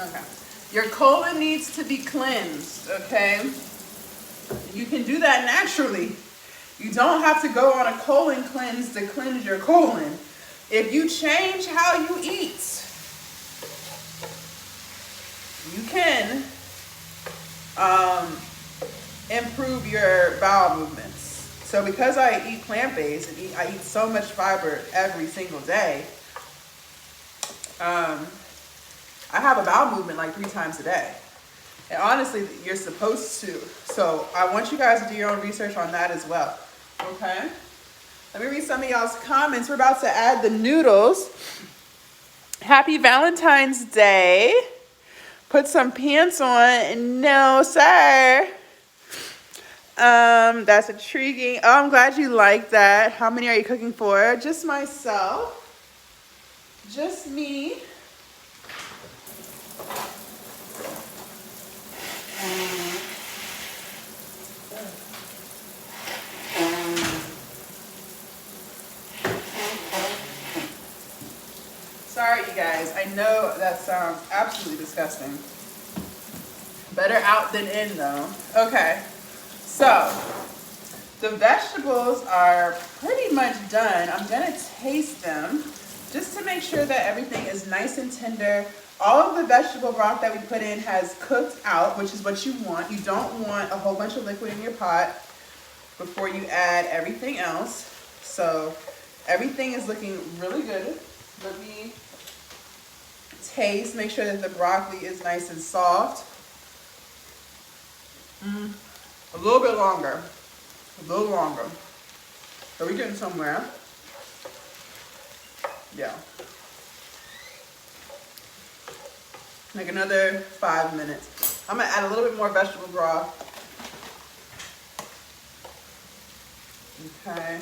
S1: Okay. Your colon needs to be cleansed, okay? You can do that naturally. You don't have to go on a colon cleanse to cleanse your colon. If you change how you eat, you can improve your bowel movements. So because I eat plant-based and I eat so much fiber every single day, I have a bowel movement like 3 times a day. And honestly, you're supposed to. So I want you guys to do your own research on that as well. Okay? Let me read some of y'all's comments. We're about to add the noodles. Happy Valentine's Day. Put some pants on. No, sir. That's intriguing. Oh, I'm glad you like that. How many are you cooking for? Just myself. Just me. Sorry, you guys. I know that sounds absolutely disgusting. Better out than in, though. Okay. So, the vegetables are pretty much done. I'm going to taste them just to make sure that everything is nice and tender. All of the vegetable broth that we put in has cooked out, which is what you want. You don't want a whole bunch of liquid in your pot before you add everything else. So everything is looking really good. Let me taste, make sure that the broccoli is nice and soft. A little bit longer. A little longer. So we're getting somewhere. Yeah. Like another 5 minutes. I'm gonna add a little bit more vegetable broth. Okay.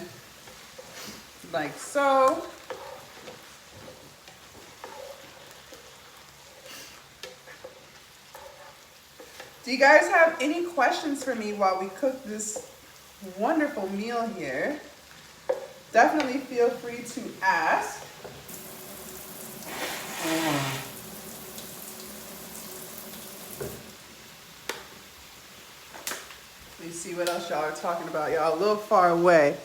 S1: Like so. Do you guys have any questions for me while we cook this wonderful meal here? Definitely feel free to ask. Let me see what else y'all are talking about. Y'all a little far away.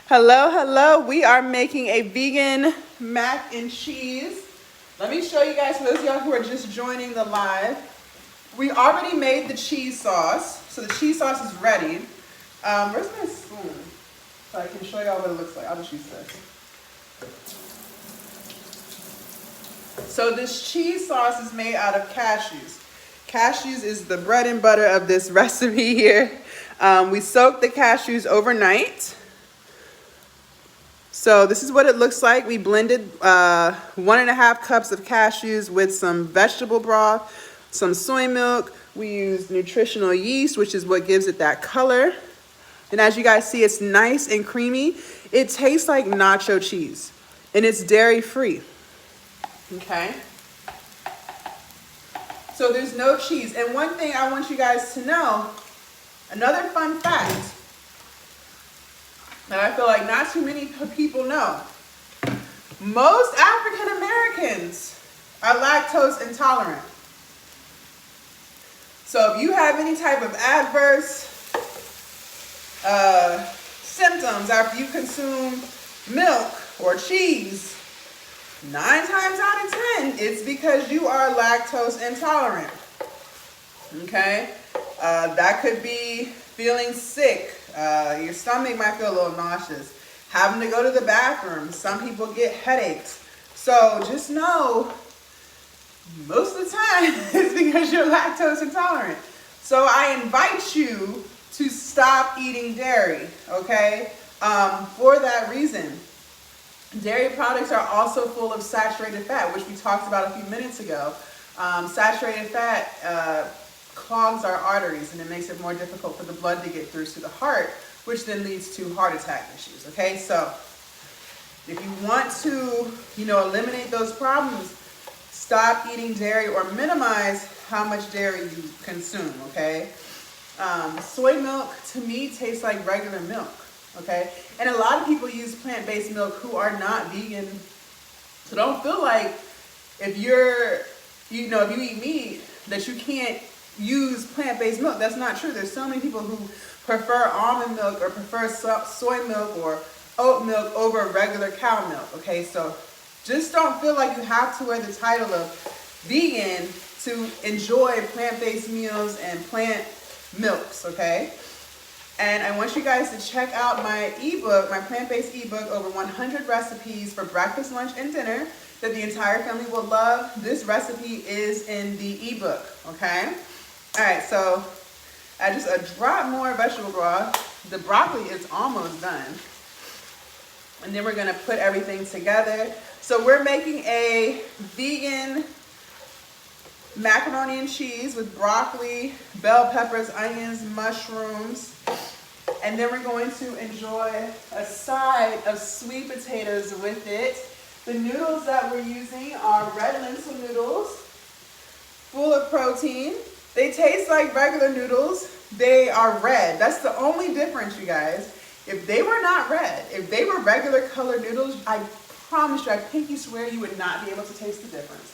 S1: Hello, hello. We are making a vegan mac and cheese. Let me show you guys, for those of y'all who are just joining the live, we already made the cheese sauce. So the cheese sauce is ready. Where's my spoon? So I can show y'all what it looks like. I'll just use this. So this cheese sauce is made out of cashews. Cashews is the bread and butter of this recipe here. We soaked the cashews overnight. So this is what it looks like. We blended 1.5 cups of cashews with some vegetable broth, some soy milk. We used nutritional yeast, which is what gives it that color. And as you guys see, it's nice and creamy. It tastes like nacho cheese, and it's dairy free. Okay. So there's no cheese. And one thing I want you guys to know, another fun fact that I feel like not too many people know. Most African Americans are lactose intolerant. So if you have any type of adverse symptoms after you consume milk or cheese, 9 times out of 10, it's because you are lactose intolerant. Okay? That could be feeling sick. Your stomach might feel a little nauseous. Having to go to the bathroom. Some people get headaches. So just know, most of the time, it's because you're lactose intolerant. So I invite you to stop eating dairy, okay? For that reason. Dairy products are also full of saturated fat, which we talked about a few minutes ago. Saturated fat clogs our arteries, and it makes it more difficult for the blood to get through to the heart, which then leads to heart attack issues. Okay, so if you want to, eliminate those problems, stop eating dairy or minimize how much dairy you consume. Okay, soy milk to me tastes like regular milk. Okay, and a lot of people use plant-based milk who are not vegan, so don't feel like if if you eat meat that you can't use plant-based milk. That's not true. There's so many people who prefer almond milk or prefer soy milk or oat milk over regular cow milk. Okay, so just don't feel like you have to wear the title of vegan to enjoy plant-based meals and plant milks. Okay, and I want you guys to check out my ebook, my plant-based ebook, over 100 recipes for breakfast, lunch, and dinner that the entire family will love. This recipe is in the ebook. Okay. All right, so add just a drop more vegetable broth. The broccoli is almost done. And then we're gonna put everything together. So we're making a vegan macaroni and cheese with broccoli, bell peppers, onions, mushrooms. And then we're going to enjoy a side of sweet potatoes with it. The noodles that we're using are red lentil noodles, full of protein. They taste like regular noodles. They are red. That's the only difference, you guys. If they were not red, if they were regular colored noodles, I promise you, I pinky swear you would not be able to taste the difference.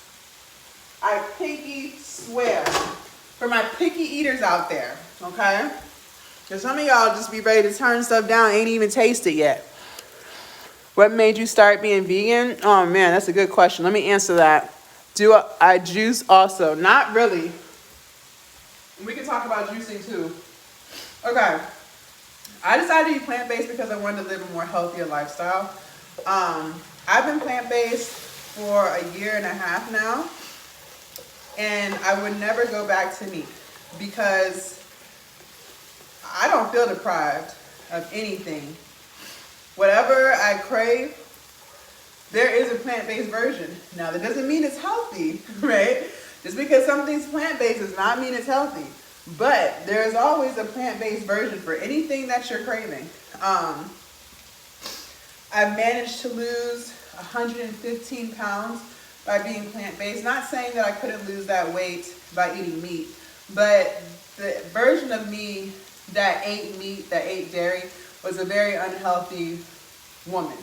S1: I pinky swear. For my picky eaters out there, okay? Because some of y'all just be ready to turn stuff down, ain't even tasted yet. What made you start being vegan? Oh man, that's a good question. Let me answer that. Do I juice also? Not really. We can talk about juicing too. Okay. I decided to be plant-based because I wanted to live a more healthier lifestyle. I've been plant-based for 1.5 years now. And I would never go back to meat because I don't feel deprived of anything. Whatever I crave, there is a plant-based version. Now, that doesn't mean it's healthy, right? Just because something's plant-based does not mean it's healthy. But there's always a plant-based version for anything that you're craving. I've managed to lose 115 pounds by being plant-based. Not saying that I couldn't lose that weight by eating meat, but the version of me that ate meat, that ate dairy, was a very unhealthy woman.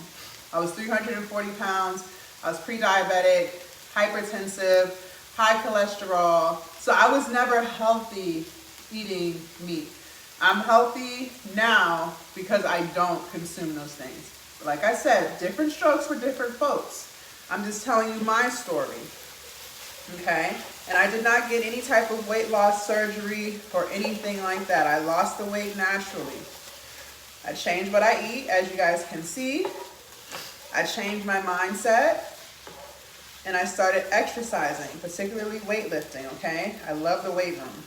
S1: I was 340 pounds. I was pre-diabetic, hypertensive, high cholesterol. So I was never healthy eating meat. I'm healthy now because I don't consume those things. But like I said, different strokes for different folks. I'm just telling you my story, okay? And I did not get any type of weight loss surgery or anything like that. I lost the weight naturally. I changed what I eat, as you guys can see. I changed my mindset, and I started exercising, particularly weightlifting, okay? I love the weight room.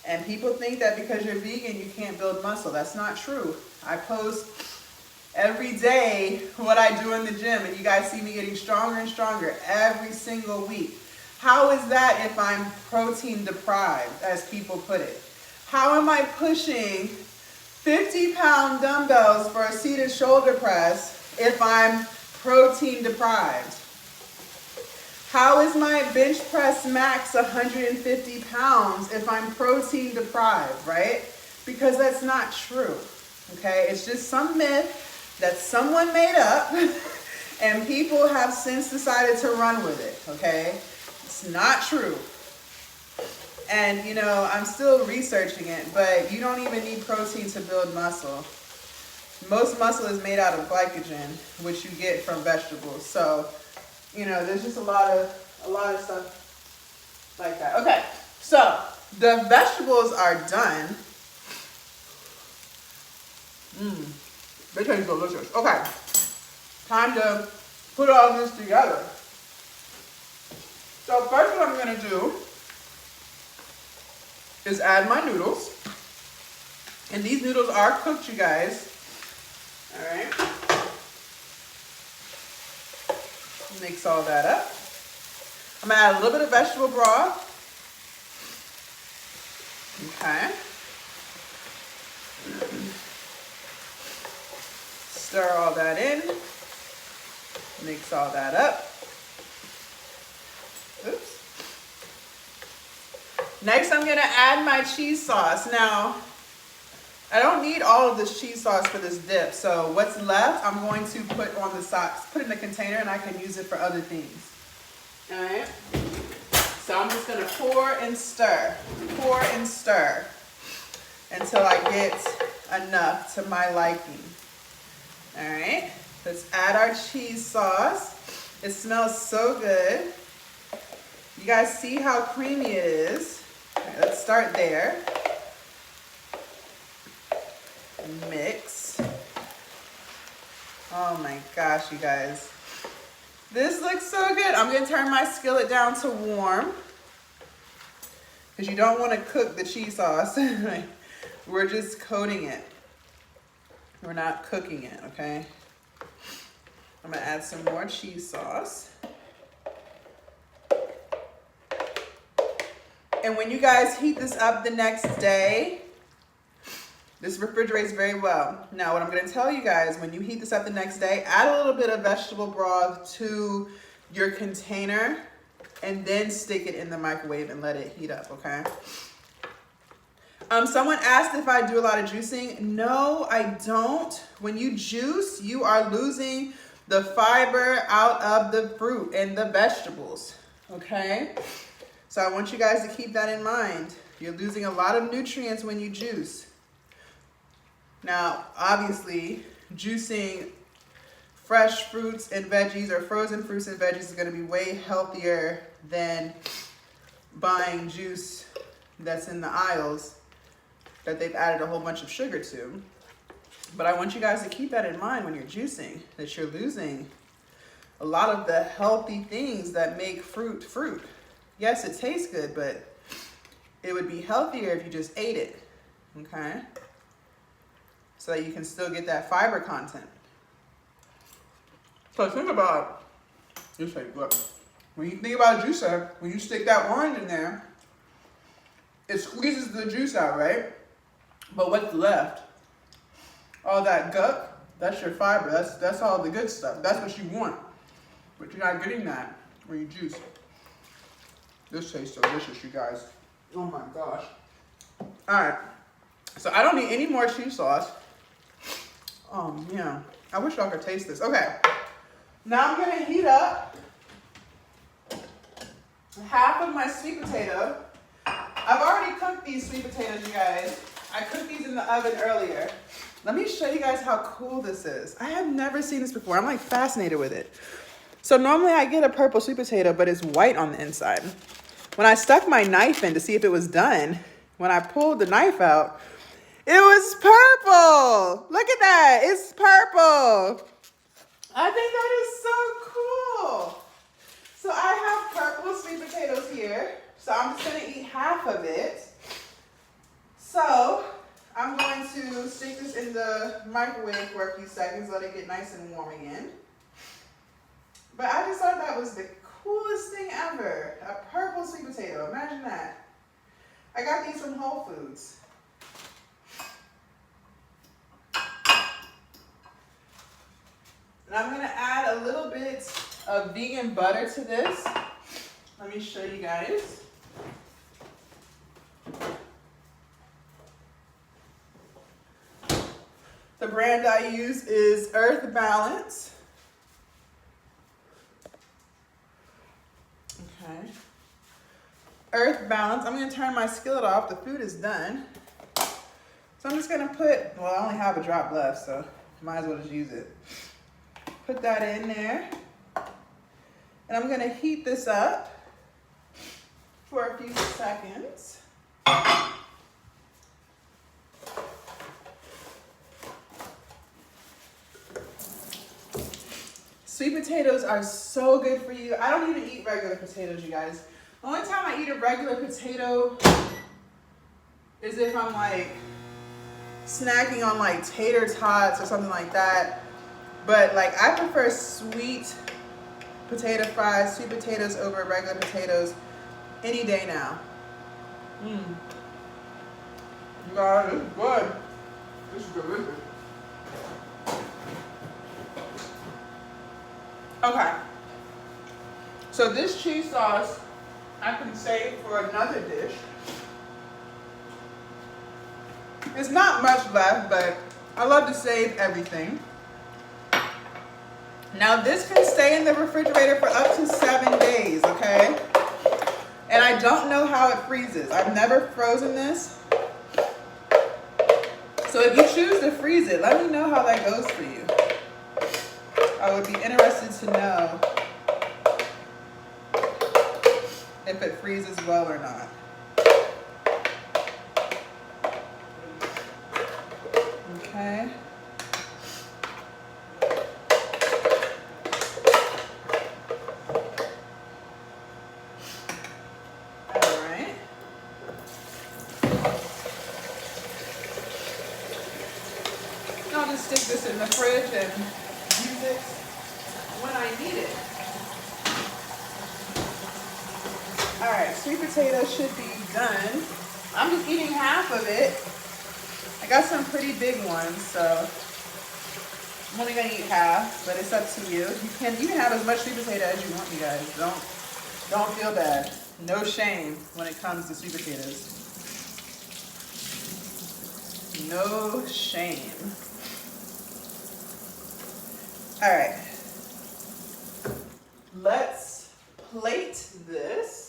S1: And people think that because you're vegan, you can't build muscle. That's not true. I post every day what I do in the gym, and you guys see me getting stronger and stronger every single week. How is that if I'm protein deprived, as people put it? How am I pushing 50-pound dumbbells for a seated shoulder press if I'm protein deprived? How is my bench press max 150 pounds if I'm protein deprived, right? Because that's not true, okay? It's just some myth that someone made up and people have since decided to run with it, okay? It's not true. And, you know, I'm still researching it, but you don't even need protein to build muscle. Most muscle is made out of glycogen, which you get from vegetables. So, you know, there's just a lot of stuff like that. Okay, so the vegetables are done. They taste delicious. Okay, time to put all this together. So first what I'm gonna do is add my noodles. And these noodles are cooked, you guys. All right. Mix all that up. I'm gonna add a little bit of vegetable broth. Okay. Stir all that in. Mix all that up. Oops. Next, I'm gonna add my cheese sauce. Now, I don't need all of this cheese sauce for this dip, so what's left, I'm going to put on the sauce, put in a container, and I can use it for other things. All right? So I'm just gonna pour and stir until I get enough to my liking. All right, let's add our cheese sauce. It smells so good. You guys see how creamy it is. All right, let's start there. Mix. Oh my gosh, you guys. This looks so good. I'm gonna turn my skillet down to warm because you don't want to cook the cheese sauce. We're just coating it. We're not cooking it, okay? I'm gonna add some more cheese sauce. And when you guys heat this up the next day, this refrigerates very well. Now, what I'm gonna tell you guys, when you heat this up the next day, add a little bit of vegetable broth to your container and then stick it in the microwave and let it heat up, okay? Someone asked if I do a lot of juicing. No, I don't. When you juice, you are losing the fiber out of the fruit and the vegetables, okay? So I want you guys to keep that in mind. You're losing a lot of nutrients when you juice. Now, obviously, juicing fresh fruits and veggies or frozen fruits and veggies is going to be way healthier than buying juice that's in the aisles that they've added a whole bunch of sugar to. But I want you guys to keep that in mind when you're juicing, that you're losing a lot of the healthy things that make fruit fruit. Yes, it tastes good, but it would be healthier if you just ate it, okay? So that you can still get that fiber content. So think about, just like, look, when you think about a juicer, when you stick that orange in there, it squeezes the juice out, right? But what's left? All that gunk, that's your fiber. That's all the good stuff. That's what you want. But you're not getting that when you juice. This tastes delicious, you guys. Oh my gosh. All right. So I don't need any more cheese sauce. Oh man, I wish y'all could taste this. Okay. Now I'm gonna heat up half of my sweet potato. I've already cooked these sweet potatoes, you guys. I cooked these in the oven earlier. Let me show you guys how cool this is. I have never seen this before. I'm like fascinated with it. So normally I get a purple sweet potato, but it's white on the inside. When I stuck my knife in to see if it was done, when I pulled the knife out, it was purple. Look at that, it's purple. I think that is so cool. So I have purple sweet potatoes here. So I'm just gonna eat half of it. the microwave for a few seconds, let it get nice and warm again. But I just thought that was the coolest thing ever. A purple sweet potato, imagine that. I got these from Whole Foods. And I'm gonna add a little bit of vegan butter to this. Let me show you guys. The brand I use is Earth Balance. Okay. Earth Balance. I'm going to turn my skillet off. The food is done. So I'm just going to put, well, I only have a drop left, so might as well just use it. Put that in there. And I'm going to heat this up for a few seconds. Sweet potatoes are so good for you. I don't even eat regular potatoes, you guys. The only time I eat a regular potato is if I'm like snacking on like tater tots or something like that. But like I prefer sweet potato fries, sweet potatoes over regular potatoes any day now. God, this is good. This is delicious. Okay, so this cheese sauce I can save for another dish. There's not much left, but I love to save everything. Now this can stay in the refrigerator for up to 7 days, okay? And I don't know how it freezes. I've never frozen this. So if you choose to freeze it, let me know how that goes for you. I would be interested to know if it freezes well or not. Okay. All right. I'll just stick this in the fridge and use it when I need it. All right, sweet potato should be done. I'm just eating half of it. I got some pretty big ones, so I'm only gonna eat half, but it's up to you. You can have as much sweet potato as you want, you guys. Don't feel bad. No shame when it comes to sweet potatoes. No shame. All right, let's plate this.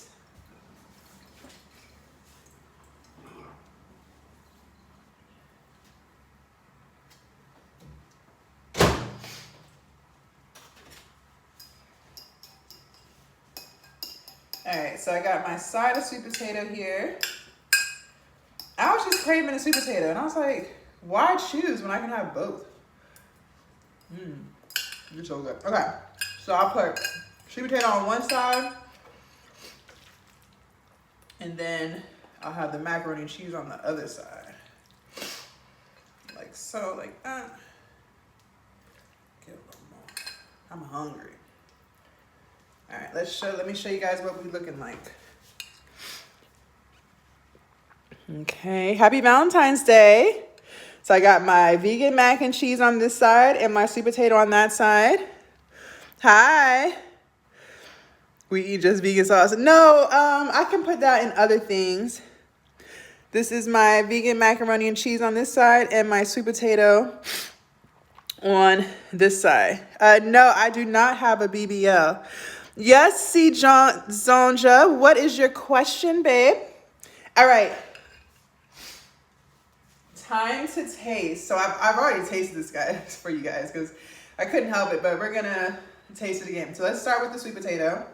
S1: All right, so I got my side of sweet potato here. I was just craving a sweet potato, and I was like, why choose when I can have both? You're so good. Okay, so I'll put sweet potato on one side, and then I'll have the macaroni and cheese on the other side. Like so, like that. Get a little more. I'm hungry. All right, let me show you guys what we're looking like. Okay, happy Valentine's Day. So I got my vegan mac and cheese on this side and my sweet potato on that side. Hi. We eat just vegan sauce. No, I can put that in other things. This is my vegan macaroni and cheese on this side and my sweet potato on this side. No, I do not have a BBL. Yes, C. Zonja, what is your question, babe? All right. Time to taste. So I've already tasted this, guys, for you guys because I couldn't help it, but we're gonna taste it again. So let's start with the sweet potato.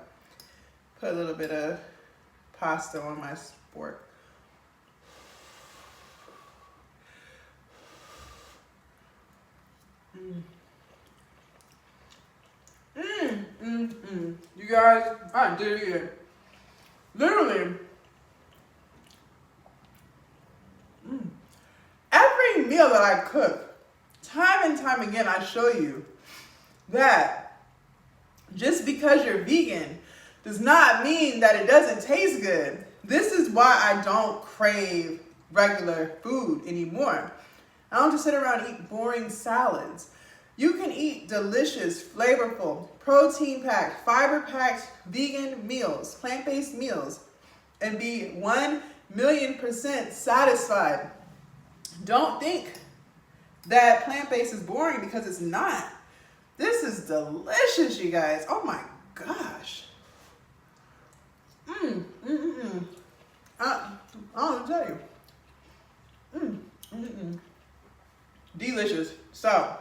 S1: Put a little bit of pasta on my fork. You guys, I did it again. Literally. Every meal that I cook time and time again, I show you that just because you're vegan does not mean that it doesn't taste good. This is why I don't crave regular food anymore. I don't just sit around and eat boring salads. You can eat delicious, flavorful, protein-packed, fiber-packed vegan meals, plant-based meals, and be 1,000,000% satisfied. Don't think that plant-based is boring, because it's not. This is delicious, you guys. Oh my gosh. I'll tell you. Delicious. So,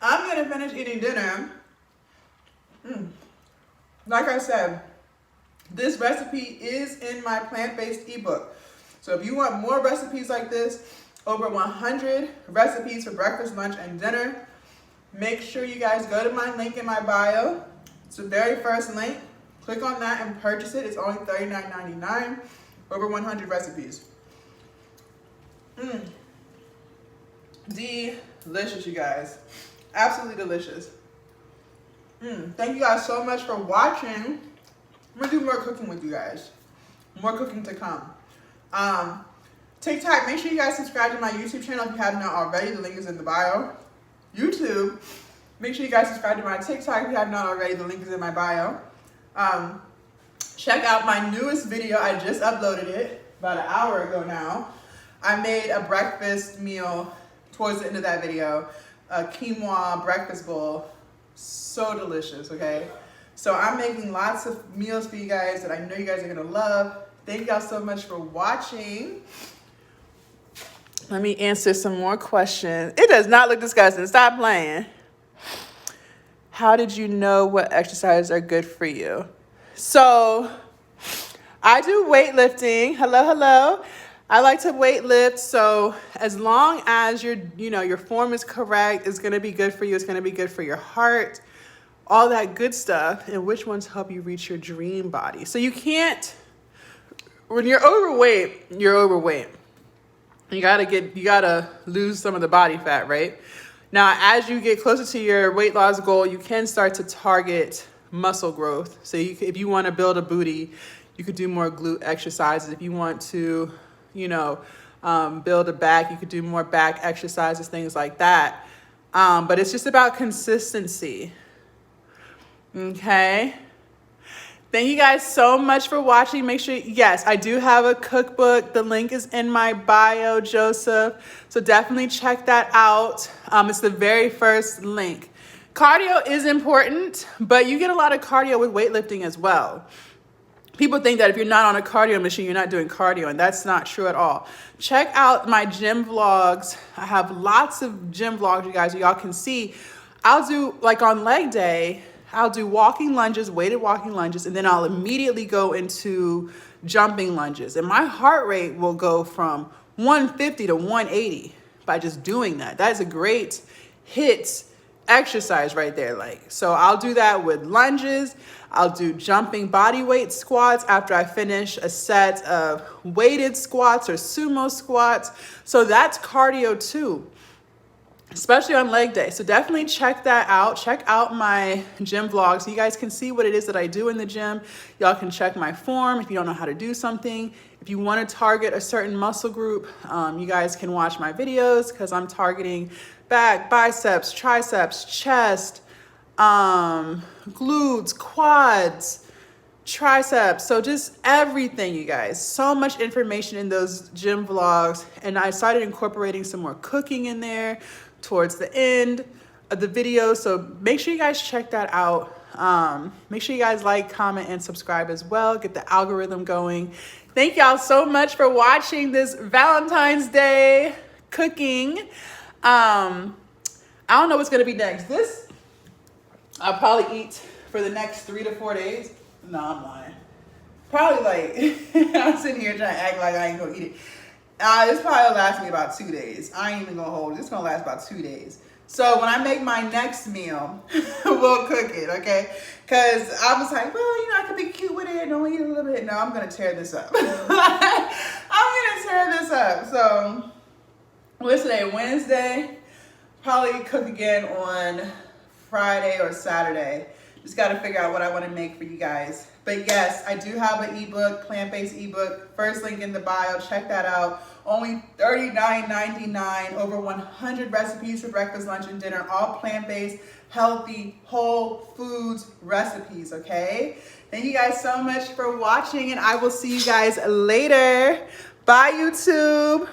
S1: I'm gonna finish eating dinner. Like I said, this recipe is in my plant-based ebook. So if you want more recipes like this, over 100 recipes for breakfast, lunch, and dinner, make sure you guys go to my link in my bio. It's the very first link. Click on that and purchase it. It's only $39.99. Over 100 recipes. Delicious, you guys. Absolutely delicious. Thank you guys so much for watching. I'm gonna do more cooking with you guys. More cooking to come. TikTok, make sure you guys subscribe to my YouTube channel if you haven't already. The link is in the bio. YouTube, make sure you guys subscribe to my TikTok if you have not already. The link is in my bio. Check out my newest video. I just uploaded it about an hour ago now. I made a breakfast meal towards the end of that video. A quinoa breakfast bowl. So delicious, okay? So I'm making lots of meals for you guys that I know you guys are gonna love. Thank y'all so much for watching. Let me answer some more questions. It does not look disgusting. Stop playing. How did you know what exercises are good for you? So I do weightlifting. Hello, hello. I like to weight lift. So as long as your form is correct, it's going to be good for you. It's going to be good for your heart, all that good stuff. And which ones help you reach your dream body? So you can't, when you're overweight, you're overweight. You gotta lose some of the body fat, right? Now, as you get closer to your weight loss goal, you can start to target muscle growth. So if you want to build a booty, you could do more glute exercises. If you want to, build a back, you could do more back exercises, things like that. But it's just about consistency. Okay. Thank you guys so much for watching. Make sure, yes, I do have a cookbook. The link is in my bio, Joseph. So definitely check that out. It's the very first link. Cardio is important, but you get a lot of cardio with weightlifting as well. People think that if you're not on a cardio machine, you're not doing cardio, and that's not true at all. Check out my gym vlogs. I have lots of gym vlogs, you guys, so y'all can see. I'll do, like on leg day, I'll do walking lunges, weighted walking lunges, and then I'll immediately go into jumping lunges. And my heart rate will go from 150 to 180 by just doing that. That's a great HIIT exercise right there. So I'll do that with lunges. I'll do jumping body weight squats after I finish a set of weighted squats or sumo squats. So that's cardio too, especially on leg day. So definitely check that out. Check out my gym vlogs so you guys can see what it is that I do in the gym. Y'all can check my form if you don't know how to do something. If you want to target a certain muscle group, you guys can watch my videos because I'm targeting back, biceps, triceps, chest, glutes, quads, triceps. So just everything, you guys. So much information in those gym vlogs. And I started incorporating some more cooking in there towards the end of the video. So make sure you guys check that out. Make sure you guys like, comment, and subscribe as well. Get the algorithm going. Thank y'all so much for watching this Valentine's Day cooking. I don't know what's gonna be next. This I'll probably eat for the next 3 to 4 days. No, I'm lying. Probably I'm sitting here trying to act like I ain't gonna eat it. This probably last me about 2 days. I ain't even gonna hold it. It's gonna last about 2 days. So when I make my next meal, we'll cook it, okay? Because I was like, well, I could be cute with it and only eat a little bit. No, I'm gonna tear this up. I'm gonna tear this up. So what's today? Wednesday. Probably cook again on Friday or Saturday. Just got to figure out what I want to make for you guys. But yes, I do have an ebook, plant-based ebook. First link in the bio. Check that out. Only $39.99. Over 100 recipes for breakfast, lunch, and dinner. All plant-based, healthy, whole foods recipes, okay? Thank you guys so much for watching, and I will see you guys later. Bye, YouTube.